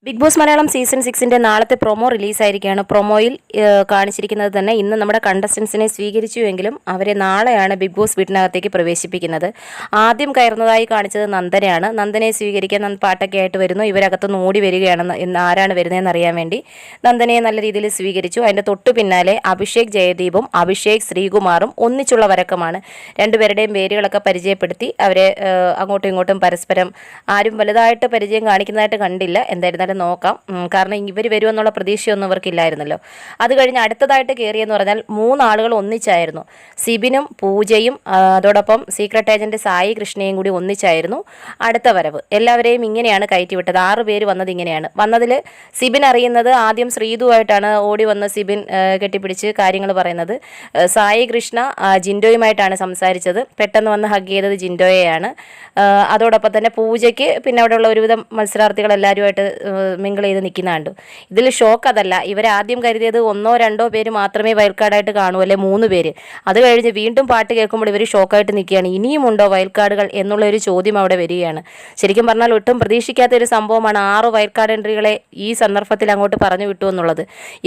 Big boss Malayalam season 6ന്റെ നാളത്തെ promo റിലീസായിരിക്കുകയാണ്. പ്രൊമോയിൽ കാണിച്ചിരിക്കുന്നത് തന്നെ ഇന്ന് നമ്മുടെ കണ്ടസ്റ്റൻസിനെ സ്വീകരിച്ചുവെങ്കിലും അവരെ നാളെയാണ് ബിഗ് ബോസ് വീട്ടിനകത്തേക്ക് പ്രവേശിപ്പിക്കുന്നത്. ആദ്യം കയറുന്നതായി കാണിച്ചത് നന്ദനയാണ്. നന്ദനയെ സ്വീകരിക്കാൻ പാട്ടൊക്കെ ആയിട്ട് വരുന്നു. ഇവരകത്തുനിന്ന് ഓടി വരികയാണ്. ഇന്ന് ആരാണ് വരുന്നതെന്ന് അറിയാൻ വേണ്ടി നന്ദനയെ നല്ല രീതിയിൽ സ്വീകരിച്ചു. അതിൻ്റെ തൊട്ടു പിന്നാലെ അഭിഷേക് ജയദീപും അഭിഷേക് ശ്രീകുമാറും ഒന്നിച്ചുള്ള വരക്കമാണ്. രണ്ടുപേരുടെയും പേരുകളൊക്കെ പരിചയപ്പെടുത്തി അവരെ അങ്ങോട്ടും ഇങ്ങോട്ടും പരസ്പരം ആരും വലുതായിട്ട് പരിചയം കാണിക്കുന്നതായിട്ട് കണ്ടില്ല. എന്തായിരുന്നാലും നോക്കാം. കാരണം ഇവർ വരുമെന്നുള്ള പ്രതീക്ഷയൊന്നും ഇവർക്കില്ലായിരുന്നല്ലോ. അത് കഴിഞ്ഞ് അടുത്തതായിട്ട് കയറിയെന്ന് പറഞ്ഞാൽ 3 ആളുകൾ ഒന്നിച്ചായിരുന്നു. സിബിനും പൂജയും അതോടൊപ്പം സീക്രട്ട് ഏജന്റ് സായി കൃഷ്ണയും കൂടി ഒന്നിച്ചായിരുന്നു അടുത്ത വരവ്. എല്ലാവരെയും ഇങ്ങനെയാണ് കയറ്റിവിട്ടത്. 6 പേര് വന്നത് ഇങ്ങനെയാണ് വന്നതിൽ സിബിൻ അറിയുന്നത് ആദ്യം ശ്രീതുവായിട്ടാണ്. ഓടി വന്ന് സിബിൻ കെട്ടിപ്പിടിച്ച് കാര്യങ്ങൾ പറയുന്നത്. സായി കൃഷ്ണ ജിൻഡോയുമായിട്ടാണ് സംസാരിച്ചത്. പെട്ടെന്ന് വന്ന് ഹഗ് ചെയ്തത് ജിൻഡോയെയാണ്. അതോടൊപ്പം തന്നെ പൂജയ്ക്ക് പിന്നെ അവിടെയുള്ള ഒരുവിധം മത്സരാർത്ഥികൾ എല്ലാവരുമായിട്ട് മിങ്കിൾ ചെയ്ത് നിൽക്കുന്നുണ്ട്. ഇതിൽ ഷോക്ക് അതല്ല. ഇവരാദ്യം കരുതിയത് 1-2 പേര് മാത്രമേ വയൽക്കാടായിട്ട് കാണൂ, അല്ലെ 3 പേര്. അത് കഴിഞ്ഞ് വീണ്ടും പാട്ട് കേൾക്കുമ്പോൾ ഇവർ ഷോക്കായിട്ട് നിൽക്കുകയാണ്. ഇനിയുമുണ്ടോ വയൽക്കാടുകൾ എന്നുള്ളൊരു ചോദ്യം അവിടെ വരികയാണ്. ശരിക്കും പറഞ്ഞാൽ ഒട്ടും പ്രതീക്ഷിക്കാത്ത ഒരു സംഭവമാണ് 6 വയൽക്കാട് എൻട്രികളെ ഈ സന്ദർഭത്തിൽ അങ്ങോട്ട് പറഞ്ഞു വിട്ടു എന്നുള്ളത്.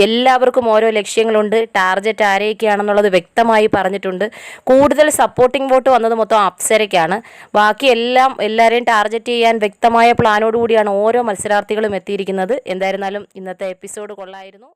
എല്ലാവർക്കും ഓരോ ലക്ഷ്യങ്ങളുണ്ട്. ടാർഗറ്റ് ആരെയൊക്കെയാണെന്നുള്ളത് വ്യക്തമായി പറഞ്ഞിട്ടുണ്ട്. കൂടുതൽ സപ്പോർട്ടിംഗ് വോട്ട് വന്നത് മൊത്തം അപ്സരയ്ക്കാണ്. ബാക്കി എല്ലാവരെയും ടാർഗറ്റ് ചെയ്യാൻ വ്യക്തമായ പ്ലാനോടുകൂടിയാണ് ഓരോ മത്സരാർത്ഥികളും എത്തിയിരിക്കുന്നത്. എന്തായിരുന്നാലും ഇന്നത്തെ എപ്പിസോഡ് കൊള്ളായിരുന്നു.